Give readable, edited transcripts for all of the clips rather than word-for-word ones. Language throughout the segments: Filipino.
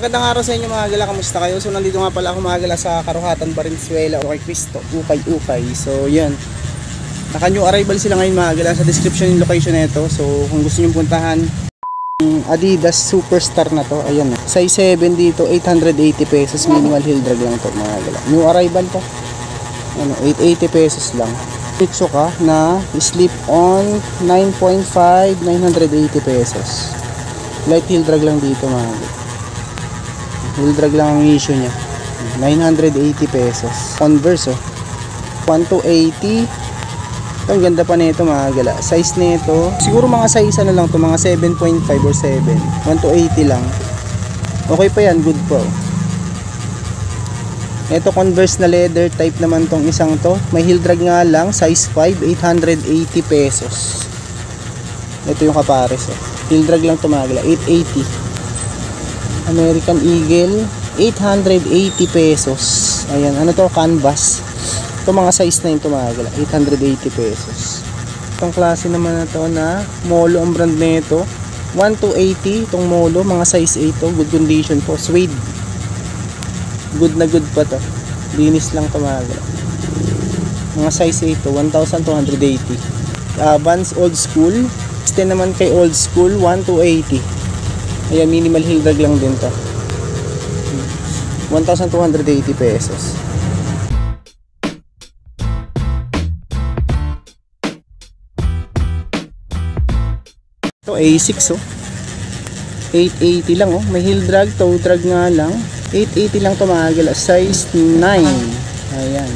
Magandang araw sa inyo mga gala, kamusta kayo? So nandito nga pala ako mga gala sa Karuhatan, Valenzuela o kay Cristo, Ukay-Ukay. So yan, naka new arrival sila ngayon mga gala. Sa description yung location nito. So kung gusto nyo puntahan, Adidas Superstar na to. Ayan, size 7 dito, 880 pesos, minimal heel drag lang to mga gala. New arrival to, ano, 880 pesos lang. Mitsuka na slip on 9.5, 980 pesos. Light heel drag lang dito mga gala. Heel drag lang ang issue nya, 980 pesos. Converse 1280. Ang ganda pa nito mga gala. Size nito siguro mga size ano lang to, mga 7.5 or 7, 1280 lang. Okay pa yan, good po. Ito Converse na leather type naman tong isang to. May heel drag nga lang, size 5, 880 pesos. Ito yung kapares heel drag lang to mga gala, 880. American Eagle, 880 pesos. Ayan, ano to, canvas. Ito mga size na ito mga gala, 880 pesos. Itong klase naman na to na Molo ang brand nito, 1280. Itong Molo, mga size 8 to, good condition po, suede. Good na good pa to, linis lang to mga gala. Mga size 8 to, 1,280. Vans Old School, este naman kay Old School, 1,280. Ayan, minimal heel drag lang din to, 1,280 pesos. Ito A6 880 lang may heel drag, toe drag nga lang, 880 lang to mga gala, size 9. Ayan,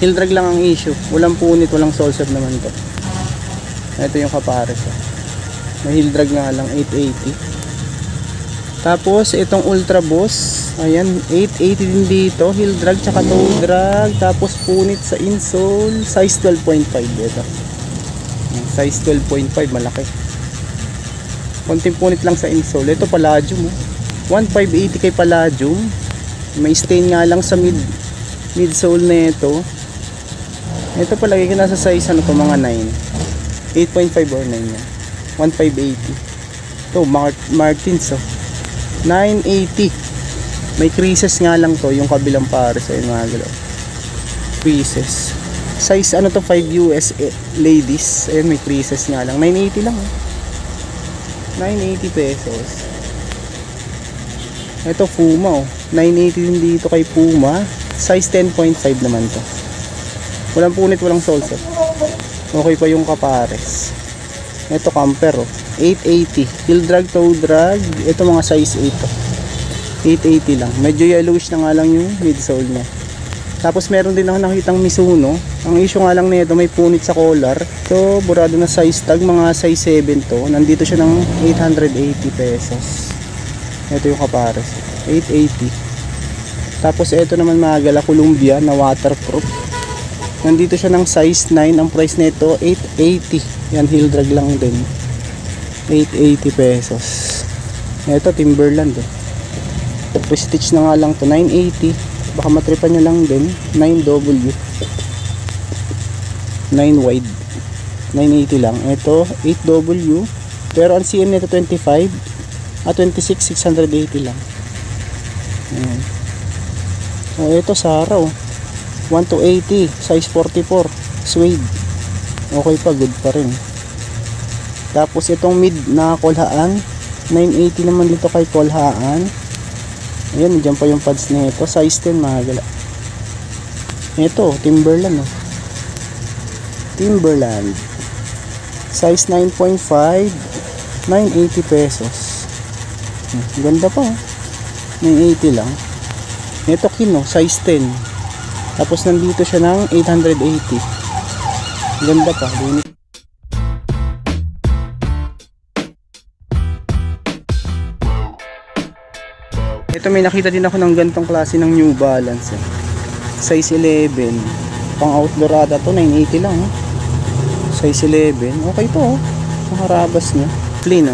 heel drag lang ang issue, walang punit, walang sole set naman to. Ito yung kapares may heel drag nga lang, 880. Tapos itong Ultra Boss, ayan, 880 din dito, heel drag tsaka toe drag, tapos punit sa insole, size 12.5 dito. Size 12.5, malaki. Konting punit lang sa insole. Ito Palladium 1580 kay Palladium. May stain nga lang sa midsole nito. Ito palagi ko nasa size ano to, mga 9, 8.5 or 9 yan. 1580. Ito Martins 980. May creases nga lang to, yung kabilang pares ay mga galaw. Creases. Size ano to, 5 US ladies. Ayun, may creases nga lang. 980 lang 980 pesos. Ito Puma 980 din dito kay Puma. Size 10.5 naman to. Walang punit, walang sole set. Okay pa yung kapares. Ito Camper 880. Heel drag, toe drag. Ito mga size 8 880 lang. Medyo yellowish na nga lang yung midsole nya. Tapos meron din ako nakitang Mizuno. Ang issue nga lang nito, may punit sa collar. So burado na size tag, mga size 7 to. Nandito siya ng 880 pesos. Ito yung kapares 880. Tapos ito naman mga gala, Columbia na waterproof. Nandito siya ng size 9. Ang price nito 880. Yan, heel drag lang din, 880 pesos. Ito Timberland Prestige na nga lang to, 980. Baka matripan nyo lang din, 9W 9 wide, 980 lang. Ito 8W, pero ang CM nito 25 at 26, 680 lang. Ayan. So ito Sara 1280, size 44, suede. Okay pa, good pa rin. Tapos itong mid na Kolhaan, 980 naman dito kay Kolhaan. Ayan, dyan pa yung pads na ito, size 10 mga gala. Ito Timberland Timberland size 9.5, 980 pesos. Ganda pa 980 lang. Ito Kino, size 10. Tapos nandito siya ng 880. Ganda pa, linis. Ito may nakita din ako ng gantong klase ng New Balance size 11, pang outdoor ata to, 980 lang size 11, okay to makarabas nya. Plain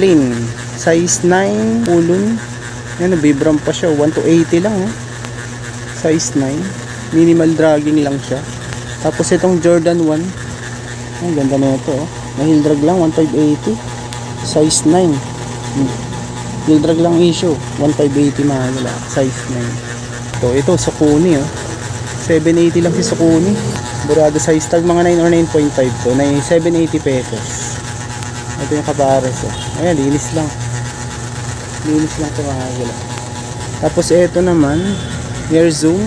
plain, size 9, ulon. Yan, Vibram pa siya, 1280 lang size 9, minimal dragging lang siya. Tapos itong Jordan 1, ang ganda na ito may heel drag lang, 1580, size 9. Heel drag lang issue. 1580 mga gala. Size 9. Ito Sukuni oh. 780 lang si Sukuni. Burado size tag mga 9 or 9.5 to. 780 pesos. Ito yung kapares oh. Ayan, linis lang. Linis lang ito mga gala. Tapos ito naman, Air Zoom.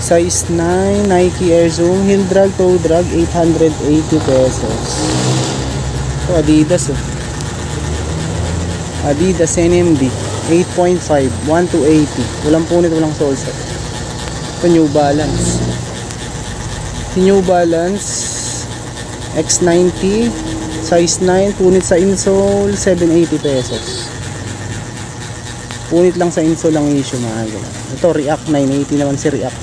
Size 9, Nike Air Zoom. Heel drag, toe drag, 880 pesos. Ito Adidas oh. Adidas NMD 8.5, 1280. Walang punit, walang sole set. Ito New Balance. New Balance X90 size 9, punit sa insole, 780 pesos. Punit lang sa insole lang issue mga gala. Ito React 980 naman si React.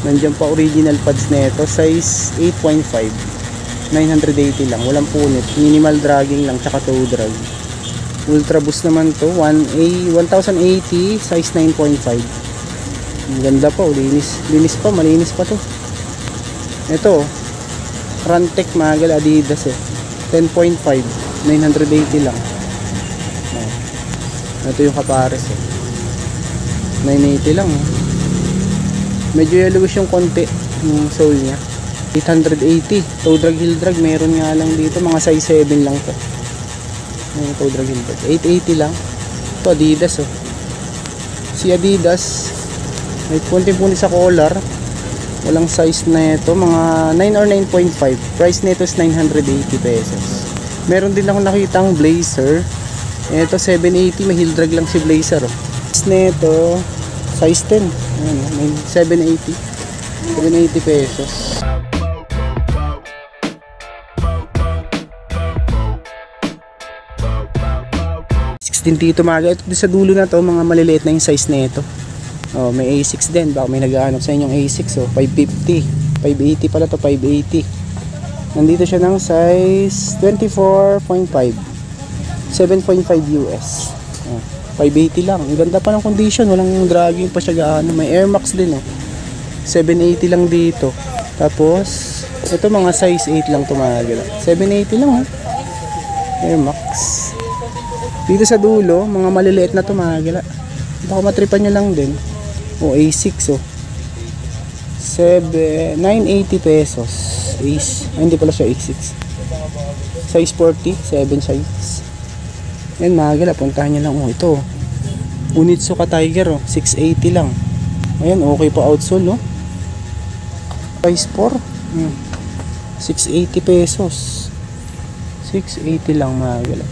Nandiyan pa original pads nito, size 8.5, 980 lang, walang punit, minimal dragging lang, tsaka toe drag. Ultra Boost naman to, 1080, size 9.5. Ang ganda pa, linis pa, malinis pa to. Ito Rantek Magal Adidas 10.5, 980 lang. Ito yung kapares 980 lang Medyo yellowish yung konti yung sole nya. 880, toe drag, heel drag meron nga lang dito, mga size 7 lang to. Yung toe drag, heel drag 880 lang. Ito Adidas si Adidas may punti-punti sa collar, walang size na ito, mga 9 or 9.5. Price nito is 980 pesos. Meron din ako nakitang blazer, ito 780, may heel drag lang si blazer Size nito size 10. Ayan, may 780 pesos. Dito mga ito sa dulo na to, mga maliliit na yung size nito. May A6 din, baka may naghahanap sa inyong A6 550, 580 pala to, 580. Nandito siya ng size 24.5, 7.5 US. 580 lang. Ang ganda pa ng condition, walang dragging pa siya gaano. May Air Max din 780 lang dito. Tapos ito mga size 8 lang tumagala. 780 lang Air Max. Dito sa dulo, mga maliliit na tumagala. Baka matripan nyo lang din. A6 980 pesos. Hindi pala siya A6. Size 40, 7 size. Yan mga gala, puntahan nyo lang. Ito Onitsuka Tiger 680 lang. Ayan, okay pa outsole Size 4 680 pesos. 680 lang mga gala.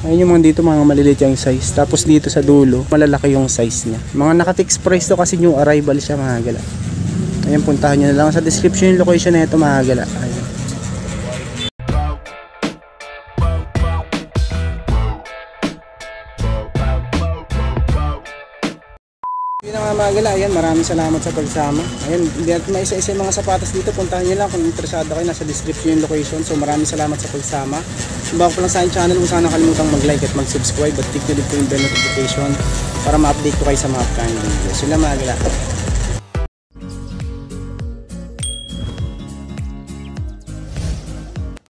Ayun yung mga dito, mga maliliit yung size. Tapos dito sa dulo, malalaki yung size niya. Mga naka-fix price to kasi new arrival siya mga gala. Ayun, puntahan nyo na lang sa description yung location na ito mga gala. Ayun. Yun ang mga gala. Ayan, maraming salamat sa pagsama. Ayan, hindi natin maisa-isa yung mga sapatos dito. Puntahan nyo lang kung interesado kayo. Nasa description yung location. So maraming salamat sa pagsama. Bago pa lang sa aking channel, kung sana kalimutang mag-like at mag-subscribe at click nyo din po yung bell notification para ma-update ko kayo sa mga upcoming videos. Yun lang mga gala.